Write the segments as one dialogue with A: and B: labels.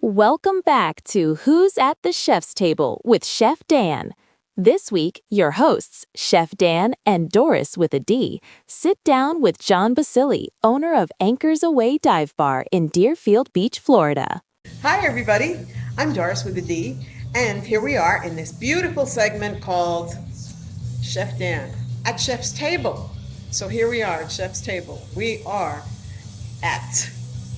A: Welcome back to Who's at the Chef's Table with Chef Dan. This week, your hosts, Chef Dan and Doris WithaD, sit down with John Basili, owner of Anchors Away Dive Bar in Deerfield Beach, Florida.
B: Hi, everybody. I'm Doris WithaD, and here we are in this beautiful segment called Chef Dan at Chef's Table. So here we are at Chef's Table. We are at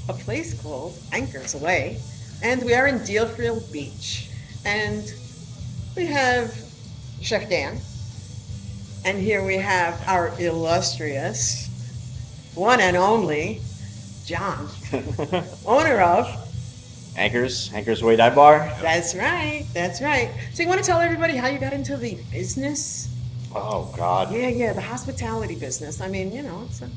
B: a place called Anchors Away, and we are in Deerfield Beach. And we have Chef Dan, and here we have our illustrious, one and only, John, owner of
C: Anchors Away Dive Bar.
B: That's right. So you want to tell everybody how you got into the business?
C: Oh God.
B: Yeah, the hospitality business. I mean, it's a...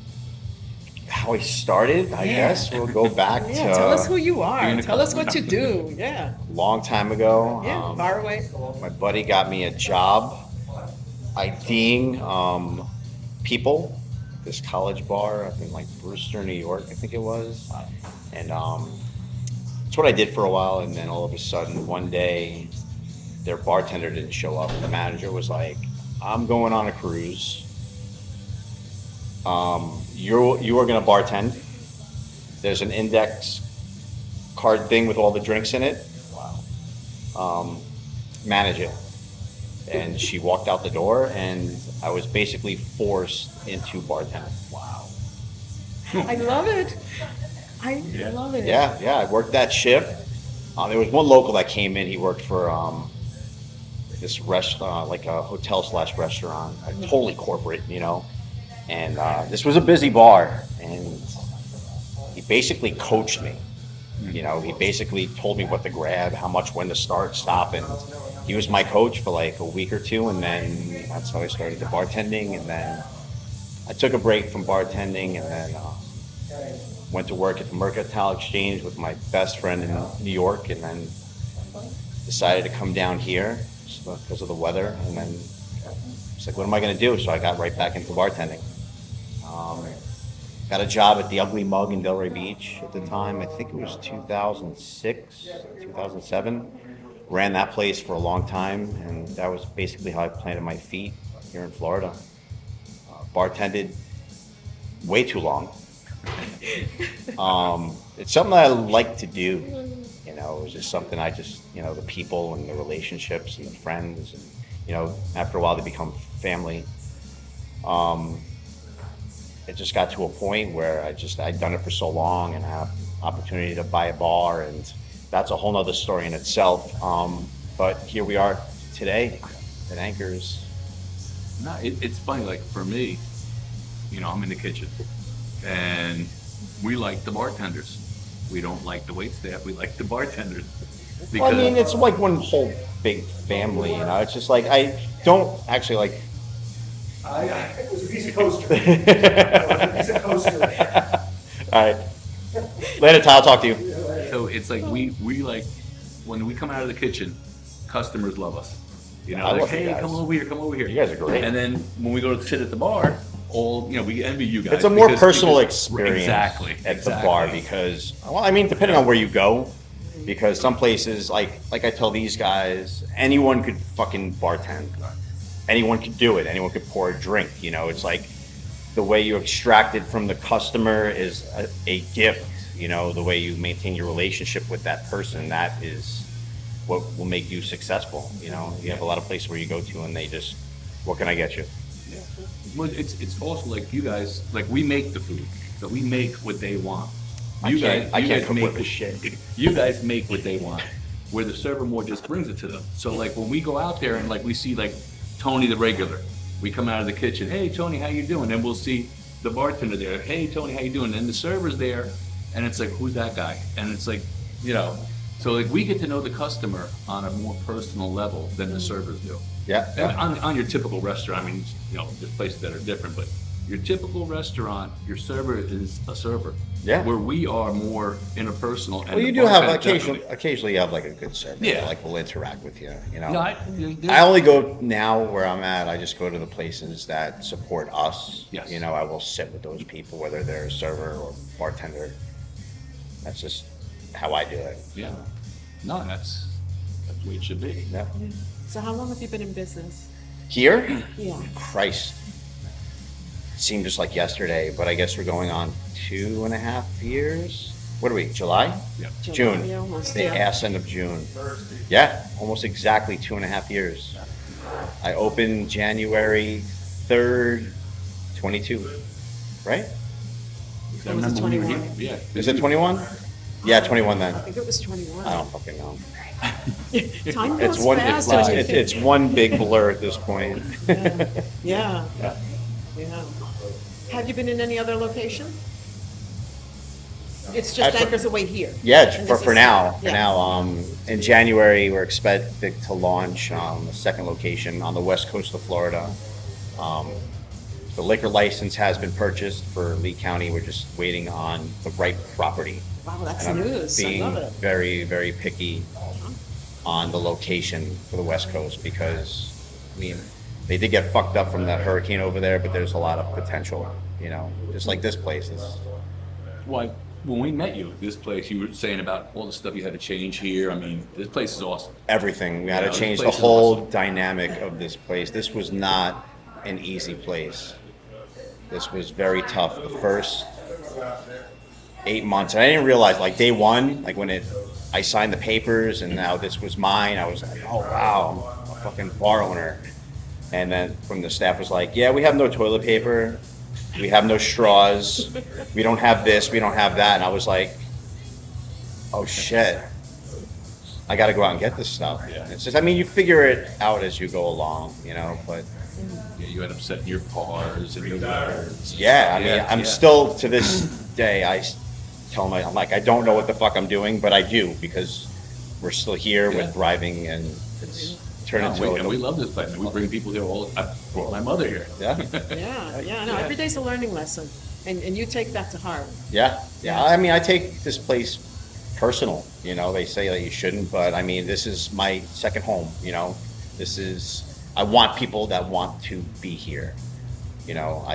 C: How I started, I guess we'll go back to.
B: Tell us who you are. Tell us what you do. Yeah.
C: Long time ago.
B: Yeah, far away.
C: My buddy got me a job IDing people. This college bar up in like Brewster, New York, I think it was. And that's what I did for a while. And then all of a sudden, one day, their bartender didn't show up. And the manager was like, "I'm going on a cruise. You are going to bartend. There's an index card thing with all the drinks in it. Wow. Manage it." And she walked out the door, and I was basically forced into bartending. Wow.
B: I love it. I love it.
C: Yeah. I worked that shift. There was one local that came in. He worked for this restaurant, like a hotel/restaurant, totally corporate, And this was a busy bar, and he basically coached me. He basically told me what to grab, how much, when to start, stop, and he was my coach for like a week or two, and then that's how I started the bartending. And then I took a break from bartending, and then went to work at the Mercantile Exchange with my best friend in New York, and then decided to come down here because of the weather, and then it's like, what am I going to do? So I got right back into bartending. Got a job at the Ugly Mug in Delray Beach at the time. I think it was 2006, 2007. Ran that place for a long time, and that was basically how I planted my feet here in Florida. Bartended way too long. It's something that I like to do. It was just something the people and the relationships and the friends, and, after a while they become family. It just got to a point where I'd done it for so long, and I had an opportunity to buy a bar, and that's a whole nother story in itself. But here we are today at Anchors.
D: No, it's funny, like for me, I'm in the kitchen, and we like the bartenders. We don't like the waitstaff, we like the bartenders.
C: Well, it's like one whole big family, It's just like, I don't actually like...
E: It was a piece of coaster.
C: All right. Later, Ty, I'll talk to you.
D: So it's like we like, when we come out of the kitchen, customers love us. Hey, come over here.
C: You guys are great.
D: And then when we go to sit at the bar, we envy you guys.
C: It's a more personal experience
D: exactly
C: at the bar because, depending on where you go, because some places, like I tell these guys, anyone could fucking bartend. Anyone could do it. Anyone could pour a drink. It's like the way you extract it from the customer is a gift. The way you maintain your relationship with that person, that is what will make you successful. You have a lot of places where you go to and they just, what can I get you?
D: Yeah. Well, it's also like you guys, like we make the food, so we make what they want.
C: I can't cook with the shit.
D: You guys make what they want, where the server more just brings it to them. So like when we go out there and like we see like Tony the regular, we come out of the kitchen, "Hey Tony, how you doing?" And we'll see the bartender there, "Hey Tony, how you doing?" And the server's there, and it's like, who's that guy? And it's like, so like we get to know the customer on a more personal level than the servers do.
C: Yeah.
D: And on your typical restaurant, there's places that are different, but your typical restaurant, your server is a server.
C: Yeah.
D: Where we are more interpersonal. And
C: well, you do have occasionally you have like a good server.
D: Yeah.
C: Like will interact with you.
D: No,
C: I only go now where I'm at. I just go to the places that support us.
D: Yes.
C: I will sit with those people, whether they're a server or bartender. That's just how I do it.
D: Yeah. No, that's the way it should be.
C: Yeah.
B: So how long have you been in business?
C: Here?
B: Yeah.
C: Christ. It seemed just like yesterday, but I guess we're going on 2.5 years. What are we, July?
D: Yeah.
C: June.
B: July, almost,
C: The
B: yeah.
C: ass end of June. Yeah, almost exactly 2.5 years. I opened January 3rd, 22, right?
D: I
B: Or was it
D: remember when you were
B: 21?
D: here. Yeah.
C: Is it 21? Yeah, 21 then.
B: I think it was 21.
C: I don't fucking know.
B: Time goes
C: It's one.
B: fast when you
C: It's one big blur at this point.
B: Yeah. Yeah. Have you been in any other location? It's just
C: I-
B: Anchors Away here.
C: Yeah,
B: And
C: for,
B: this
C: for
B: is-
C: now. For
B: yeah.
C: now. In January, we're expected to launch a second location on the west coast of Florida. The liquor license has been purchased for Lee County. We're just waiting on the right property.
B: Wow, that's
C: And I'm
B: news. I
C: being
B: love it.
C: very, very picky on the location for the West Coast because, I mean, they did get fucked up from that hurricane over there, but there's a lot of potential, you know, just like this place is.
D: Why, when we met you, this place, you were saying about all the stuff you had to change here. I mean, this place is awesome.
C: Everything. We had
D: Yeah,
C: to
D: this
C: change the
D: place is
C: whole
D: awesome.
C: dynamic of this place. This was not an easy place. This was very tough. The first 8 months, and I didn't realize, like day one, like when I signed the papers and now this was mine, I was like, oh wow, I'm a fucking bar owner. And then from the staff was like, yeah, we have no toilet paper, we have no straws, we don't have this, we don't have that. And I was like, oh shit, I got to go out and get this stuff.
D: Yeah.
C: It's just, I mean, you figure it out as you go along, you know, but
D: Yeah, you had upset your cars and your letters.
C: yeah, I mean,
D: Yeah,
C: I'm
D: yeah.
C: still, to this day, tell them, I'm like, I don't know what the fuck I'm doing, but I do, because we're still here,
D: Yeah.
C: we're thriving, and it's turned
D: No,
C: into
D: we,
C: like
D: and we
C: a,
D: love this place. We bring people here all. I brought my mother here.
C: yeah,
B: Yeah, no, every day's a learning lesson. And you take that to heart.
C: yeah. I mean, I take this place personal, you know, they say that you shouldn't, but I mean, this is my second home, you know, I want people that want to be here, you know,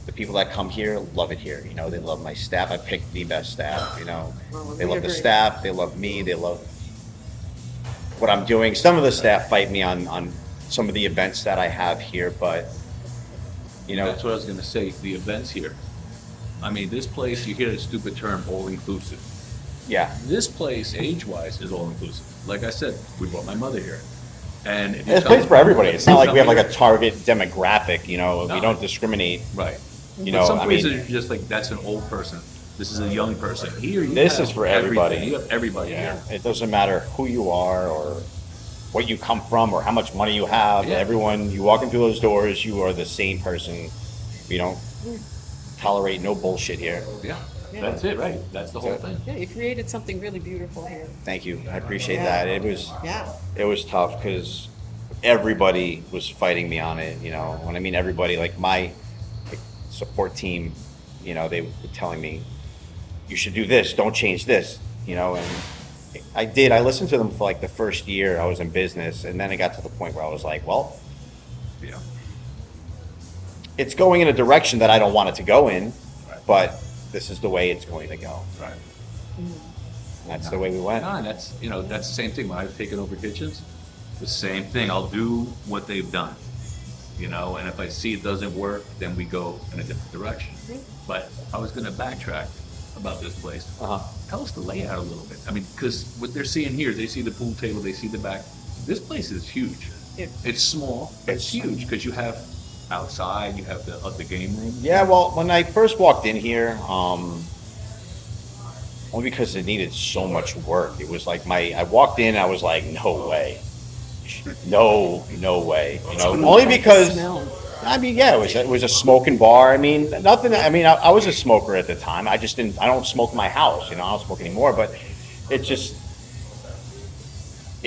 C: the people that come here love it here, you know, they love my staff, I picked the best staff, you know,
B: Well,
C: they
B: we
C: love the
B: agree.
C: staff, they love me, they love what I'm doing. Some of the staff fight me on some of the events that I have here, but, you know,
D: That's what I was gonna say. The events here. I mean, this place. You hear the stupid term, all inclusive.
C: yeah.
D: This place, age-wise, is all inclusive. Like I said, we brought my mother here, and if you
C: There's
D: come-
C: place for everybody. It's not like we have like a
D: here-
C: target demographic, you know, we
D: No.
C: don't discriminate.
D: right.
C: You
D: But
C: know,
D: some
C: I mean-
D: places are just like that's an old person. This is a young person. Here, you
C: This
D: have
C: is for
D: everything.
C: everybody.
D: You have everybody
C: Yeah,
D: here.
C: it doesn't matter who you are or what you come from or how much money you have.
D: Yeah.
C: Everyone, you walk into those doors, you are the same person. We don't tolerate no bullshit here.
D: Yeah,
B: Yeah.
D: that's it, right? That's the whole
C: That's it.
D: thing.
B: Yeah, you created something really beautiful here.
C: Thank you. I appreciate
B: Yeah.
C: that.
B: Yeah.
C: It was tough because everybody was fighting me on it. You know, when I mean everybody, like my support team, you know, they were telling me, you should do this, don't change this, you know, and I did. I listened to them for like the first year I was in business, and then it got to the point where I was like, well,
D: Yeah.
C: it's going in a direction that I don't want it to go in, but this is the way it's going to go.
D: Right.
C: And that's the way we went.
D: No, and that's that's the same thing. When I've taken over kitchens, the same thing. I'll do what they've done, and if I see it doesn't work, then we go in a different direction. But I was going to backtrack about this place.
C: Uh-huh.
D: Tell us the layout a little bit. I mean, because what they're seeing here, they see the pool table, they see the back. This place is huge.
B: Yeah.
D: It's small, but it's huge because you have outside, you have the game room.
C: Yeah, well, when I first walked in here, only because it needed so much work. It was like I walked in, I was like, no way. No way. Only because,
B: Smell.
C: I mean, yeah, it was a smoking bar. I mean, nothing, I mean, I was a smoker at the time. I don't smoke in my house, I don't smoke anymore, but it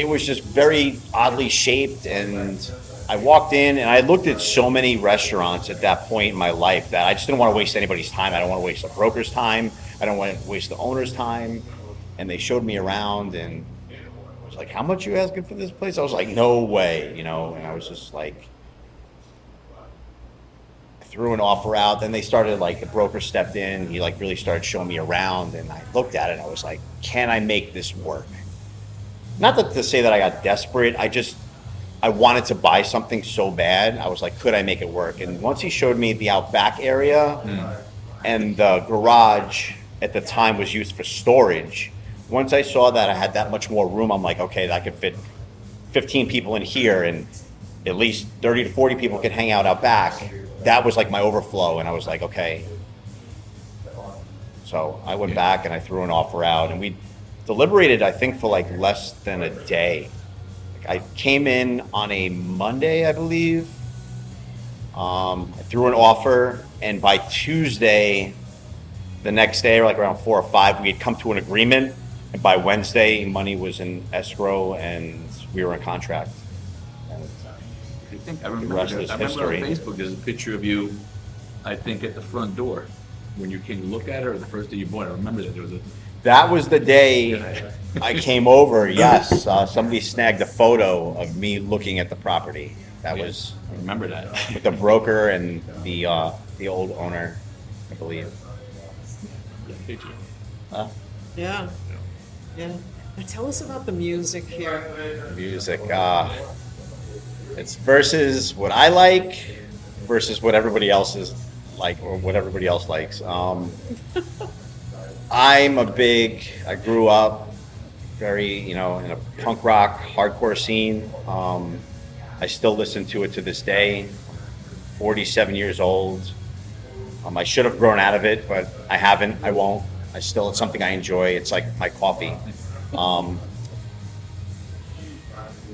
C: was just very oddly shaped, and I walked in and I looked at so many restaurants at that point in my life that I just didn't want to waste anybody's time. I don't want to waste the broker's time. I don't want to waste the owner's time. And they showed me around, and I was like, how much are you asking for this place? I was like, no way, and I was just like, I threw an offer out. Then they started, like, the broker stepped in. He, like, really started showing me around, and I looked at it and I was like, can I make this work? not that to say that I got desperate. I wanted to buy something so bad. I was like, could I make it work? And once he showed me the out back area and the garage at the time was used for storage. Once I saw that I had that much more room, I'm like, okay, I could fit 15 people in here and at least 30 to 40 people could hang out back. That was like my overflow, and I was like, okay. So I went back and I threw an offer out, and we deliberated, I think, for like less than a day. I came in on a Monday, I believe. I threw an offer, and by Tuesday, the next day, or like around 4 or 5, we had come to an agreement. And by Wednesday, money was in escrow, and we were in contract.
D: I remember on Facebook, there's a picture of you, I think, at the front door when you came to look at it, or the first day you bought it. I remember that
C: That was the day I came over. Yes, somebody snagged a photo of me looking at the property. That was
D: I remember that
C: with the broker and the old owner, I believe.
B: Yeah. Now tell us about the music here.
C: Music, it's versus what I like versus what everybody else is like, or what everybody else likes. I grew up very, in a punk rock, hardcore scene. I still listen to it to this day, 47 years old. I should have grown out of it, but I haven't, I won't. It's something I enjoy. It's like my coffee.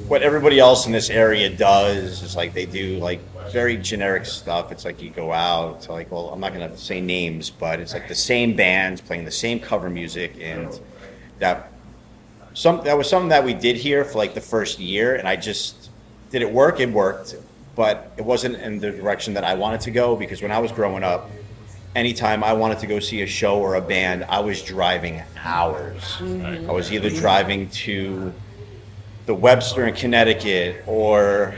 C: What everybody else in this area does is like they do like very generic stuff. It's like you go out to like, well, I'm not gonna say names, but it's like the same bands playing the same cover music, and that was something that we did here for like the first year, and I just did it work. It worked, but it wasn't in the direction that I wanted to go, because when I was growing up, anytime I wanted to go see a show or a band, I was driving hours. I was either driving to the Webster in Connecticut, or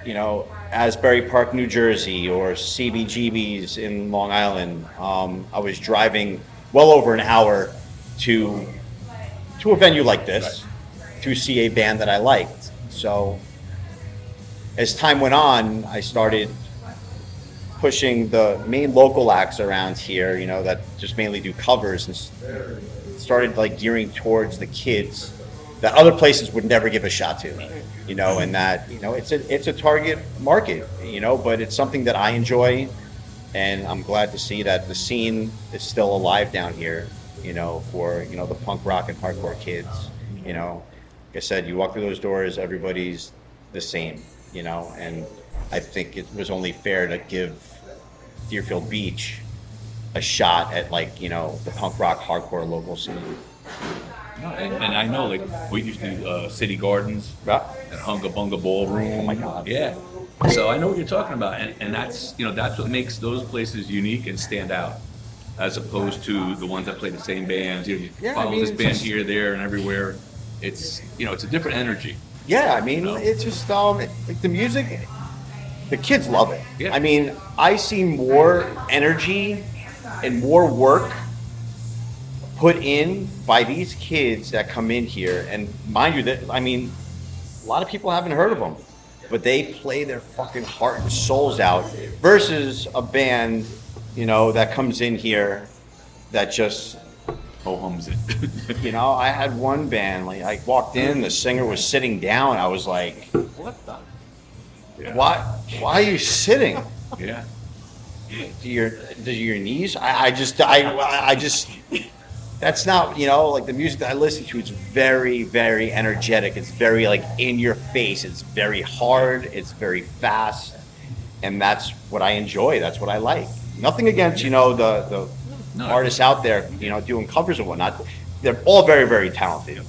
C: Asbury Park, New Jersey, or CBGB's in Long Island. I was driving well over an hour to a venue like this to see a band that I liked. So as time went on, I started pushing the main local acts around here, that just mainly do covers, and started like gearing towards the kids that other places would never give a shot to, and that, it's a target market, but it's something that I enjoy, and I'm glad to see that the scene is still alive down here, for, the punk rock and hardcore kids, like I said, you walk through those doors, everybody's the same, and I think it was only fair to give Deerfield Beach a shot at like, the punk rock hardcore local scene.
D: And I know, like, we used to do City Gardens and Hunga Bunga Ballroom.
C: Oh my God.
D: Yeah. So I know what you're talking about, and that's that's what makes those places unique and stand out, as opposed to the ones that play the same bands. You follow this band here, there, and everywhere. It's it's a different energy.
C: Yeah, it's just like the music. The kids love it.
D: Yeah.
C: I see more energy and more work put in by these kids that come in here, and mind you, that a lot of people haven't heard of them, but they play their fucking heart and souls out, versus a band, that comes in here that just
D: ho-hums it.
C: I had one band, like I walked in, the singer was sitting down. I was like, what the? Yeah. Why are you sitting?
D: Yeah.
C: Do your knees? I just that's not, like the music that I listen to, it's very, very energetic. It's very like in your face. It's very hard. It's very fast. And that's what I enjoy. That's what I like. Nothing against, the artists out there, doing covers and whatnot. They're all very, very talented.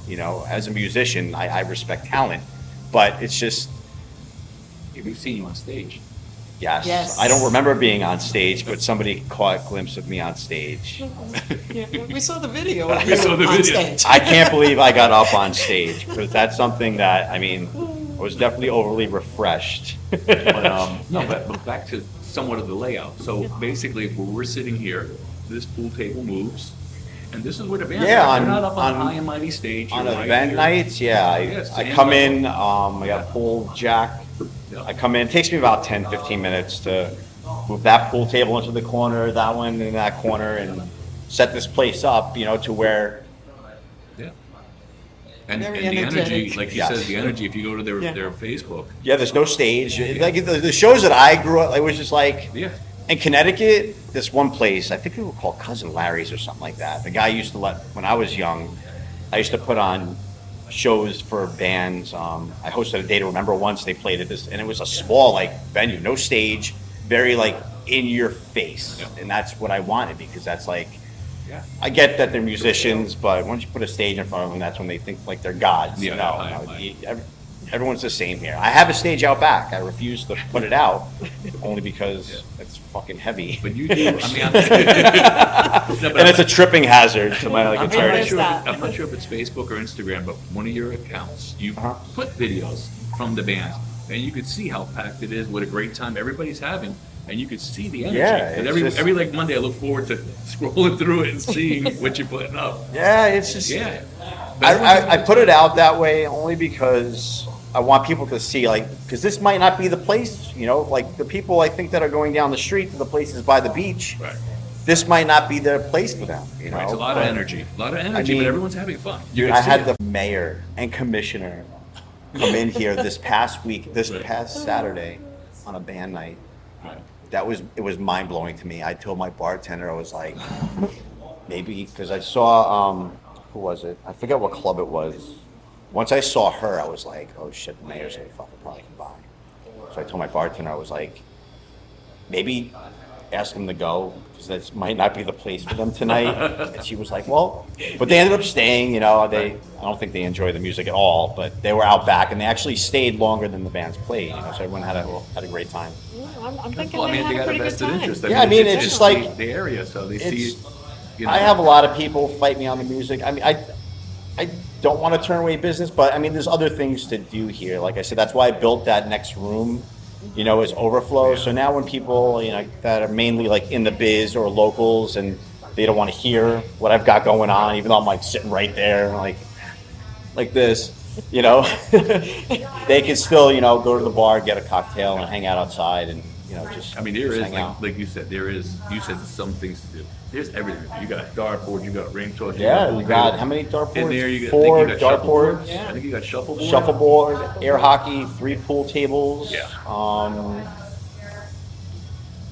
C: As a musician, I respect talent, but it's just.
D: We've seen you on stage.
C: Yes. I don't remember being on stage, but somebody caught a glimpse of me on stage.
B: Yeah, we saw the video.
D: We saw the video.
B: Stage.
C: I can't believe I got up on stage, because that's something that, I was definitely overly refreshed.
D: But back to somewhat of the layout. So basically, where we're sitting here, this pool table moves, And this is where the band
C: Yeah,
D: are.
C: on-
D: They're not up on the
C: on-
D: high and mighty stage.
C: On
D: You're right
C: event
D: here.
C: nights, yeah,
D: Yes,
C: I
D: stand
C: come
D: up.
C: in, I got a pool jack.
D: Yeah.
C: I come in, it takes me about 10, 15 minutes to move that pool table into the corner, that one in that corner, and set this place up, to where,
D: Yeah. And
B: Very
D: the energy,
B: energetic.
D: like he
C: Yes.
D: says, the energy, if you go to their,
B: Yeah.
D: their Facebook,
C: yeah, there's no stage. Like the shows that I grew up, it was just like,
D: yeah.
C: in Connecticut, this one place, I think it was called Cousin Larry's or something like that. The guy used to when I was young, I used to put on shows for bands. I hosted a Day to Remember once. They played at this, and it was a small venue, no stage, very in your face,
D: Yeah.
C: and that's what I wanted because that's
D: Yeah.
C: I get that they're musicians, but once you put a stage in front of them, that's when they think they're gods.
D: Yeah,
C: No,
D: I-
C: everyone's the same here. I have a stage out back. I refuse to put it out only because it's fucking heavy.
D: But you do, I mean,
C: And it's a tripping hazard to my
D: I'm
C: attorney.
D: not, sure
B: that.
D: I'm not sure if it's Facebook or Instagram, but one of your accounts, you
C: Uh-huh.
D: put videos from the band, and you could see how packed it is, what a great time everybody's having, and you could see the energy.
C: Yeah,
D: and
C: it's
D: every
C: just-
D: Monday, I look forward to scrolling through it and seeing what you're putting up.
C: Yeah, it's just.
D: Yeah.
C: I put it out that way only because I want people to see, because this might not be the place, the people I think that are going down the street to the places by the beach,
D: Right.
C: this might not be the place for them,
D: Right, it's a lot of
C: but-
D: energy, but
C: mean,
D: everyone's having fun. You
C: Dude,
D: can
C: I
D: see
C: had
D: it.
C: the mayor and commissioner come in here this past Saturday on a band night.
D: Right.
C: It was mind blowing to me. I told my bartender, I was like, maybe, because I saw, who was it? I forget what club it was. Once I saw her, I was like, oh shit, the mayor's gonna fucking probably come by. So I told my bartender, I was like, maybe ask him to go, because this might not be the place for them tonight. And she was like, well, but they ended up staying, I don't think they enjoy the music at all, but they were out back and they actually stayed longer than the bands played, so everyone had a great time.
B: I'm thinking
D: Well, I
B: they
D: mean,
B: had
D: they
B: a
D: got a
B: pretty good
D: vested
B: time.
D: interest.
C: Yeah, I mean, it's just like-
D: the area, so they see
C: It's-
D: it.
C: I have a lot of people fight me on the music. I mean, I don't want to turn away business, but I mean, there's other things to do here. Like I said, that's why I built that next room, as overflow. So now when people, that are mainly in the biz or locals and they don't want to hear what I've got going on, even though I'm sitting right there, like this, they can still, go to the bar, get a cocktail and hang out outside and, just,
D: I mean, there
C: just
D: is,
C: hang out.
D: like you said, you said some things to do. There's everything. You got dartboard, you got ring toss.
C: Yeah,
D: pool
C: we got,
D: table.
C: how many dartboards?
D: In there, you got,
C: Four
D: I think you got
C: dartboards.
D: shuffleboards. I think you got shuffleboard.
C: Shuffleboard, air hockey, 3 pool tables.
D: Yeah.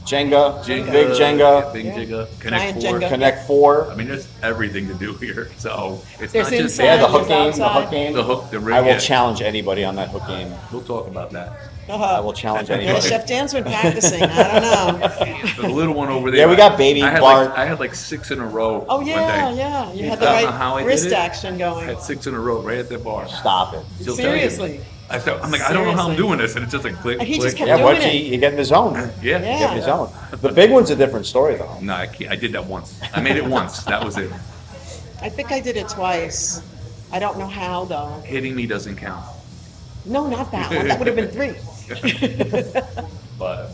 C: Jenga,
D: Jenga,
C: big Jenga,
D: big Jenga,
B: Giant
D: Connect Four.
B: Jenga.
C: Connect 4.
D: I mean, there's everything to do here. So it's
B: There's
D: not just
B: inside,
C: Yeah, the
B: there's
C: hook game, the
B: outside.
C: hook game.
D: the hook, the ring.
C: I will
D: yeah.
C: challenge anybody on that hook game.
D: We'll talk about that.
C: I will challenge
B: Yeah,
C: anybody.
B: Chef Dan's been practicing. I don't know.
D: The little one over there.
C: Yeah, we got baby
D: I had
C: Bart.
D: I had 6 in a row.
B: Oh
D: one
B: yeah,
D: day.
B: yeah. You had
D: I
B: the
D: don't know how I
B: right
D: did
B: wrist
D: it.
B: action
D: I
B: going.
D: had 6 in a row right at the bar.
C: Stop it.
D: Still tell you.
B: Seriously.
D: I'm like, I don't know how I'm
B: Seriously.
D: doing this, and it's just like click,
B: And he
D: click.
B: just kept
C: Yeah,
B: doing
C: once
B: it.
C: you get in the zone.
D: Yeah.
B: Yeah.
C: Get in the zone. The big one's a different story, though.
D: No, I can't. I did that once. I made it once. That was it.
B: I think I did it twice. I don't know how though.
D: Hitting me doesn't count.
B: No, not that one. That would have been 3.
D: But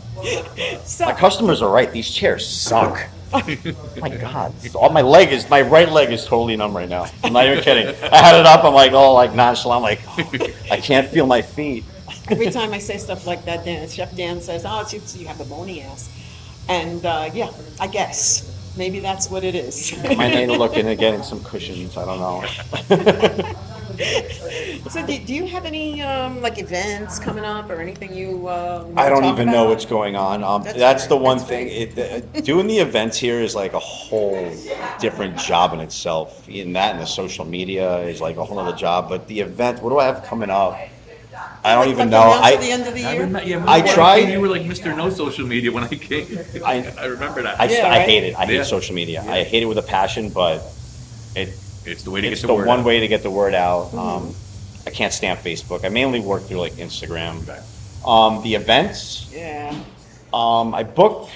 B: So,
C: My customers are right. These chairs suck. My God, my right leg is totally numb right now. I'm not even kidding. I had it up. I'm nonchalant. I can't feel my feet.
B: every time I say stuff like that, Chef Dan says, "Oh, you have a bony ass," and yeah, I guess maybe that's what it is.
C: Might need to look into getting some cushions. I don't know.
B: So, do you have any events coming up or anything you? Want
C: I
B: to
C: don't
B: talk
C: even know
B: about?
C: what's going on.
B: That's
C: That's
B: fair.
C: the one
B: That's
C: thing. Doing the events here is a whole different job in itself. And that and the social media is a whole other job. But the event, what do I have coming up? I don't even know.
B: Like the end of the year.
C: I tried-
D: You were like Mr. No Social Media when I came. I remember that.
C: I
B: Yeah,
C: I
B: right?
C: hate it. I hate
D: Yeah.
C: social media. I hate it with a passion. But
D: It's the way to
C: it's
D: get
C: the
D: the word
C: one
D: out.
C: way to get the word out.
B: Mm-hmm.
C: I can't stand Facebook. I mainly work through Instagram. The events.
B: Yeah.
C: I booked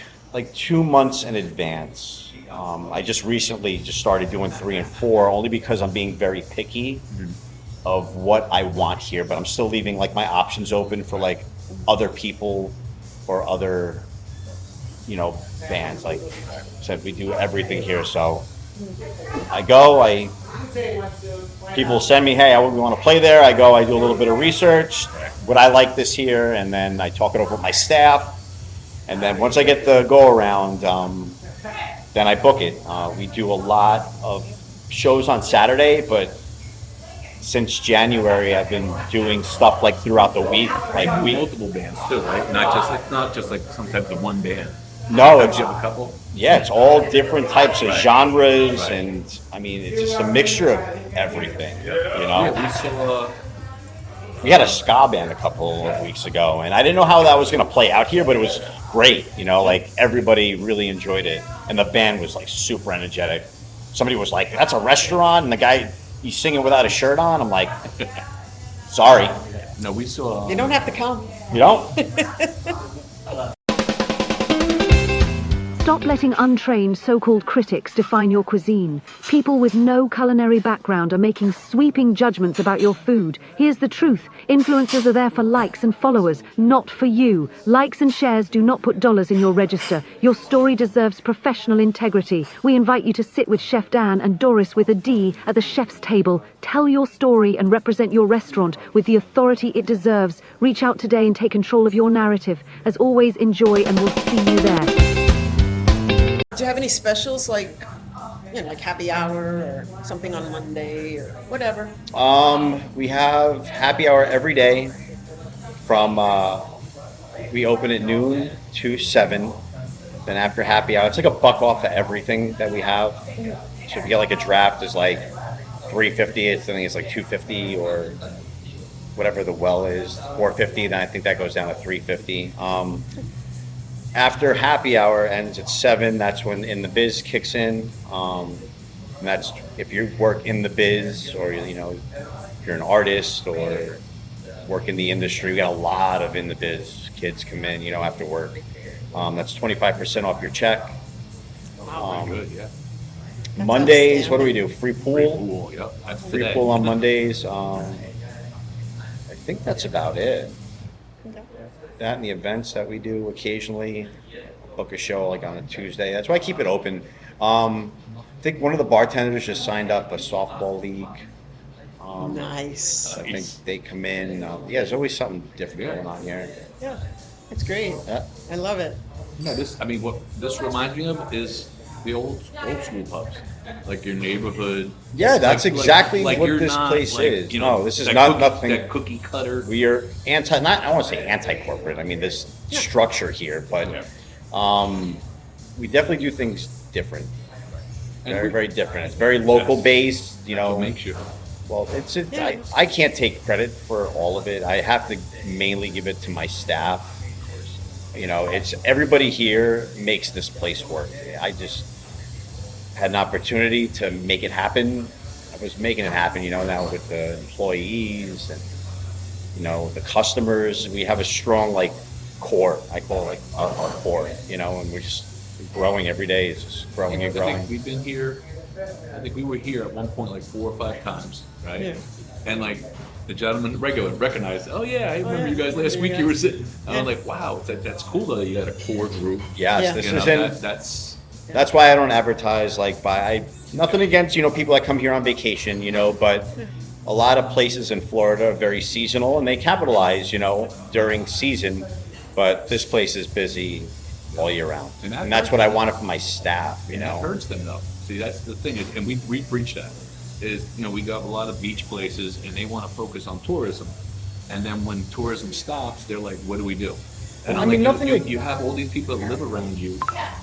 C: 2 months in advance. I just recently started doing 3 and 4 only because I'm being very picky of what I want here, but I'm still leaving my options open for other people or other bands. Like I said, we do everything here, so I go, people send me, hey, we want to play there. I go, I do a little bit of research. Would I like this here? And then I talk it over with my staff. And then once I get the go around, then I book it. We do a lot of shows on Saturday, but since January, I've been doing stuff like throughout the week. Like
D: multiple bands too, right? Not just like sometimes the one band.
C: No,
D: Sometimes you have a couple.
C: Yeah, it's all different types of genres, and I mean, it's just a mixture of everything. You know,
D: Yeah, we saw.
C: we had a ska band a couple of weeks ago, and I didn't know how that was going to play out here, but it was great. You know, like everybody really enjoyed it, and the band was like super energetic. Somebody was like, "That's a restaurant," and the guy he's singing without a shirt on. I'm like, "Sorry,
D: No, we saw.
B: You don't have to come.
C: you don't."
F: Stop letting untrained so-called critics define your cuisine. People with no culinary background are making sweeping judgments about your food. Here's the truth. Influencers are there for likes and followers, not for you. Likes and shares do not put dollars in your register. Your story deserves professional integrity. We invite you to sit with Chef Dan and Doris WithaD at the chef's table. Tell your story and represent your restaurant with the authority it deserves. Reach out today and take control of your narrative. As always, enjoy, and we'll see you there.
B: Do you have any specials like, like happy hour or something on Monday or whatever?
C: We have happy hour every day from, we open at noon to 7. Then after happy hour, it's like $1 off of everything that we have. So if you get like a draft, is like $3.50. I think it's like $2.50 or whatever the well is, $4.50. Then I think that goes down to $3.50. After happy hour ends at 7, that's when In the Biz kicks in. And that's if you work in the biz, or if you're an artist or work in the industry. We got a lot of in the biz kids come in, after work. That's 25% off your check.
D: Good, yeah.
C: Mondays, what do we do? Free pool.
D: Free pool, yep. That's
C: Free
D: today.
C: pool on Mondays. I think that's about it. That and the events that we do occasionally. Book a show like on a Tuesday. That's why I keep it open. I think one of the bartenders just signed up a softball league.
B: Nice.
C: I think they come in. There's always something different going on here.
B: Yeah, that's great.
C: Yeah.
B: I love it.
D: No, what this reminds me of is the old school pubs, like your neighborhood.
C: Yeah, that's exactly what
D: you're
C: this
D: not,
C: place
D: like,
C: is.
D: you know,
C: No, this is
D: that
C: not
D: cookie,
C: nothing.
D: That cookie cutter.
C: We are I want to say anti-corporate. I mean, there's structure here, but we definitely do things different. Very, very different. It's very local based,
D: What makes you?
C: Well, I can't take credit for all of it. I have to mainly give it to my staff. It's everybody here makes this place work. I just had an opportunity to make it happen. I was making it happen, now with the employees and, the customers. We have a strong, core. I call it our core, and we're just growing every day. It's just growing and
D: I
C: growing.
D: think we've been here. I think we were here at one point 4 or 5 times, right?
B: Yeah.
D: And the gentleman regular recognized. Oh yeah, I remember you guys last week. You were sitting. And I'm like, wow, that's cool though. You had a core group.
C: Yes,
B: Yeah.
C: this
D: You know,
C: isn't.
D: that's
C: That's why I don't advertise nothing against, people that come here on vacation, but a lot of places in Florida are very seasonal and they capitalize, during season, but this place is busy all year round. And that's what I wanted for my staff,
D: And that hurts them though. See, that's the thing, and we preach that. We got a lot of beach places, and they want to focus on tourism. And then when tourism stops, they're like, "What do we do?" And I'm like, you have all these people that live around you.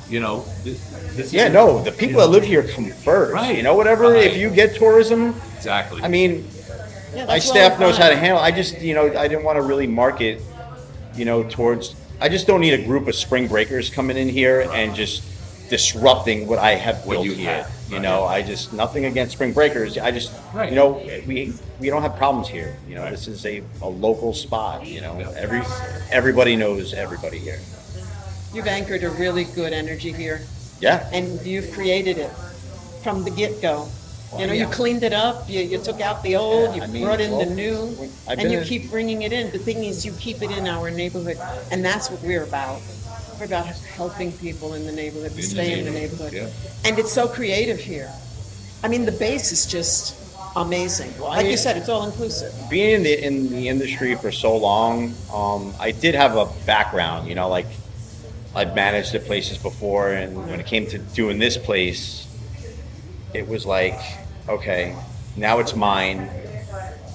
C: The people that live here come first.
D: Right.
C: Whatever.
D: Right.
C: If you get tourism,
D: Exactly.
C: I mean,
B: Yeah,
C: my
B: that's
C: staff
B: well
C: knows how to
B: done.
C: handle. I just, I didn't want to really market, towards. I just don't need a group of spring breakers coming in here and just disrupting what I have
D: What
C: built
D: you
C: here.
D: have,
C: I just nothing against spring breakers. I just,
D: Right.
C: we don't have problems here. This is a local spot. Everybody knows everybody here.
B: You've anchored a really good energy here,
C: Yeah.
B: and you've created it from the get-go.
C: Well,
B: You cleaned it up, you took out the old, you
C: I mean,
B: brought in the
C: well,
B: new,
C: I've
B: and
C: been
B: you
C: in-
B: keep bringing it in. The thing is, you keep it in our neighborhood, and that's what we're about. We're about helping people in the neighborhood, to stay in the neighborhood.
D: Yeah.
B: And it's so creative here. I mean, the base is just amazing. Like you said, it's all inclusive.
C: Being in the industry for so long, I did have a background, you know, like I'd managed at places before, and when it came to doing this place, it was like, okay, now it's mine.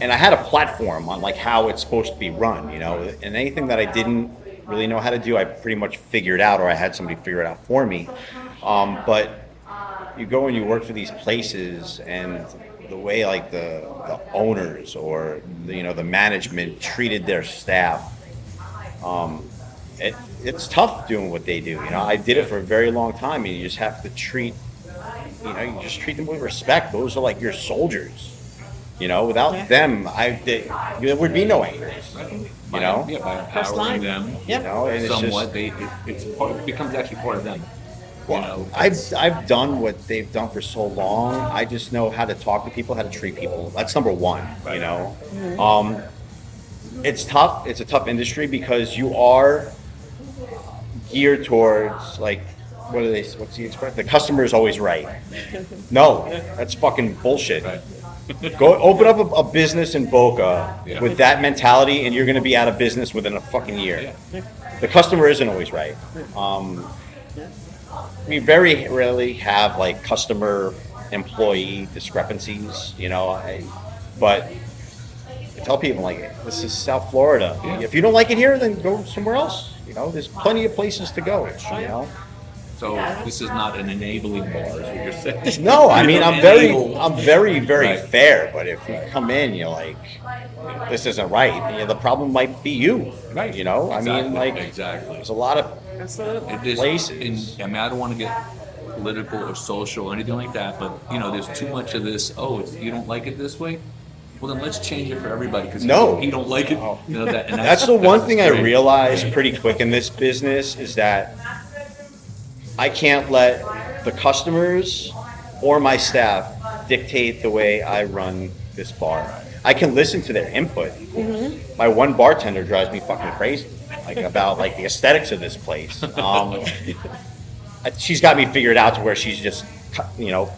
C: And I had a platform on like how it's supposed to be run, you know, and anything that I didn't really know how to do, I pretty much figured out, or I had somebody figure it out for me. But you go and you work for these places, and the way like the owners or the, you know, the management treated their staff, it's tough doing what they do. You know, I did it for a very long time, and you just have to treat, you know, you just treat them with respect. Those are like your soldiers. You know, without them, there would be no angels. You know,
D: by
B: First line.
D: empowering them,
B: Yep.
C: you know, and it's
D: somewhat,
C: just,
D: it becomes actually part of them. You know,
C: I've done what they've done for so long. I just know how to talk to people, how to treat people. That's number one. You know, it's tough. It's a tough industry because you are geared towards like, what's the expression? The customer is always right. No, that's fucking bullshit.
D: Right.
C: Go open up a business in Boca
D: Yeah.
C: with that mentality, and you're going to be out of business within a fucking year. The customer isn't always right. We very rarely have like customer employee discrepancies, you know. But I tell people like, this is South Florida. If you don't like it here, then go somewhere else. You know, there's plenty of places to go. You know.
D: so this is not an enabling bar, is what you're saying.
C: No, I mean, I'm very
D: Right.
C: fair. But if you come in, you're like, this isn't right. You know, the problem might be you.
D: Right.
C: You know, I mean, like,
D: exactly.
C: there's a lot of
B: Absolutely.
C: places.
D: I mean, I don't want to get political or social or anything like that, but you know, there's too much of this. Oh, you don't like it this way? Well, then let's change it for everybody because
C: No.
D: he don't like it. You know, that, and
C: That's the one thing I
D: great.
C: realized pretty quick in this business is that I can't let the customers or my staff dictate the way I run this bar. I can listen to their input. My one bartender drives me fucking crazy, like about like the aesthetics of this place. She's got me figured out to where she's just, you know,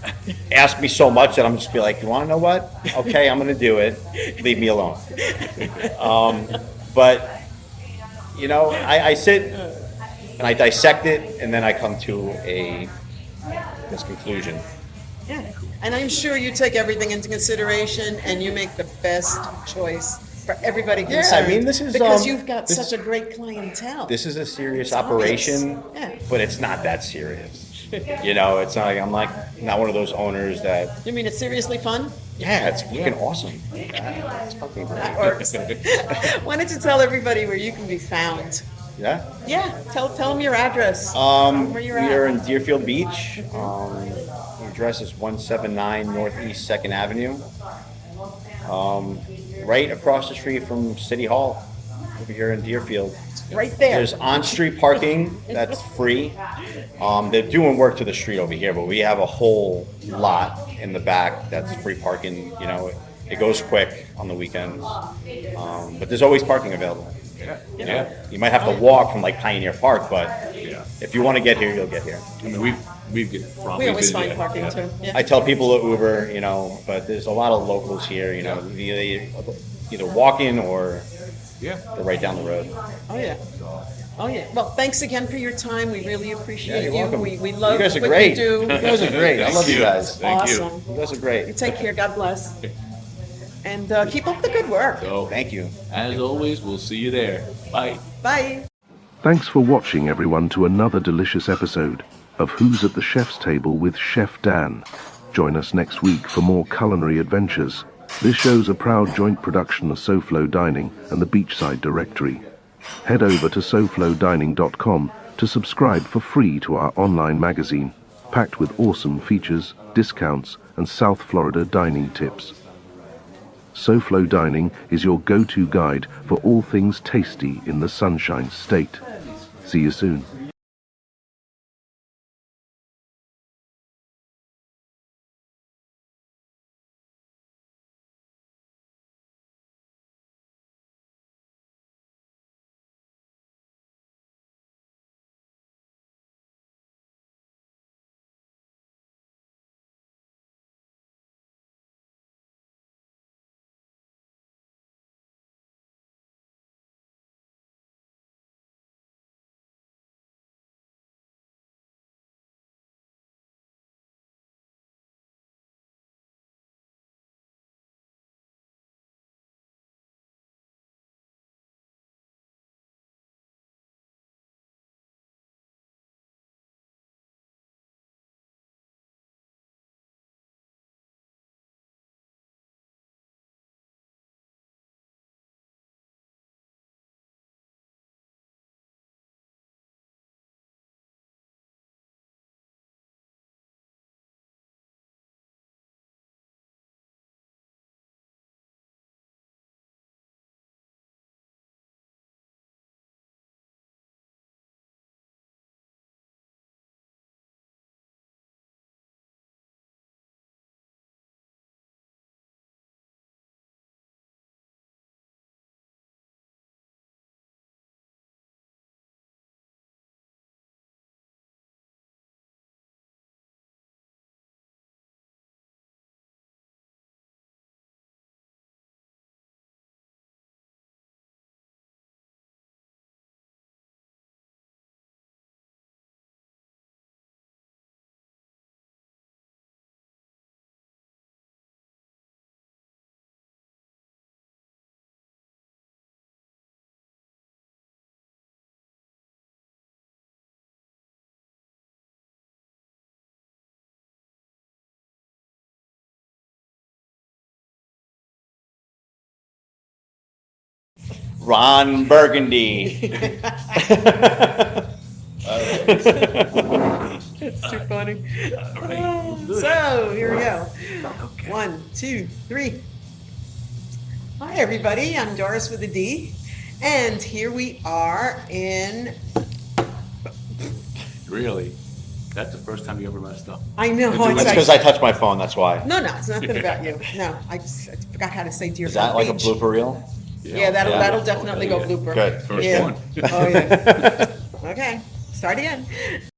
C: asked me so much that I'm just be like, you want to know what? Okay, I'm gonna do it. Leave me alone. But you know, I sit and I dissect it, and then I come to this conclusion.
B: Yeah. And I'm sure you take everything into consideration and you make the best choice for everybody
C: Yeah, I
B: concerned.
C: mean, this is,
B: because you've got
C: this-
B: such a great clientele.
C: This is a serious
B: It's obvious.
C: operation,
B: Yeah.
C: but it's not that serious. You know, it's not like I'm like not one of those owners that.
B: You mean it's seriously fun?
C: Yeah, it's fucking awesome. Yeah, it's fucking
B: That
C: great.
B: works. Why don't you tell everybody where you can be found?
C: Yeah.
B: Yeah, tell them your address.
C: We
B: Where you're
C: are
B: at.
C: in Deerfield Beach. The address is 179 Northeast 2nd Avenue. Right across the street from City Hall, over here in Deerfield.
B: Right there.
C: There's on-street parking that's free. They're doing work to the street over here, but we have a whole lot in the back that's free parking. You know, it goes quick on the weekends, but there's always parking available. You know, you might have to walk from like Pioneer Park, but if you want to get here, you'll get here.
D: I mean, we've get from.
B: We always find parking too. Yeah.
C: I tell people to Uber, you know, but there's a lot of locals here. You know, either walking or they're right down the road.
B: Oh yeah. Oh yeah. Well, thanks again for your time. We really appreciate
C: you're
B: you.
C: welcome.
B: We love
C: You guys are
B: what
C: great.
B: you do.
C: You guys are great. I love you guys.
D: Thank you.
B: Awesome.
C: You guys are great.
B: Take care. God bless. And keep up the good work.
D: So,
C: Thank you.
D: as always, we'll see you there. Bye.
B: Bye.
G: Thanks for watching, everyone, to another delicious episode of Who's at the Chef's Table with Chef Dan. Join us next week for more culinary adventures. This show's a proud joint production of SoFloDining and the Beachside Directory. Head over to SoFloDining.com to subscribe for free to our online magazine, packed with awesome features, discounts, and South Florida dining tips. SoFloDining is your go-to guide for all things tasty in the Sunshine State. See you soon.
C: Ron Burgundy.
B: It's too funny. So here we go. 1, 2, 3. Hi everybody, I'm Doris with a D, and here we are in.
D: Really? That's the first time you ever messed up.
B: I know.
C: That's because I touched my phone, that's why.
B: No, it's nothing about you. No, I forgot how to say Deerfield
C: Is that like a
B: Beach.
C: blooper reel?
B: Yeah, that'll
C: Yeah.
B: definitely go blooper.
C: Good.
D: First
B: Yeah.
D: one.
B: Oh yeah. Okay, start again.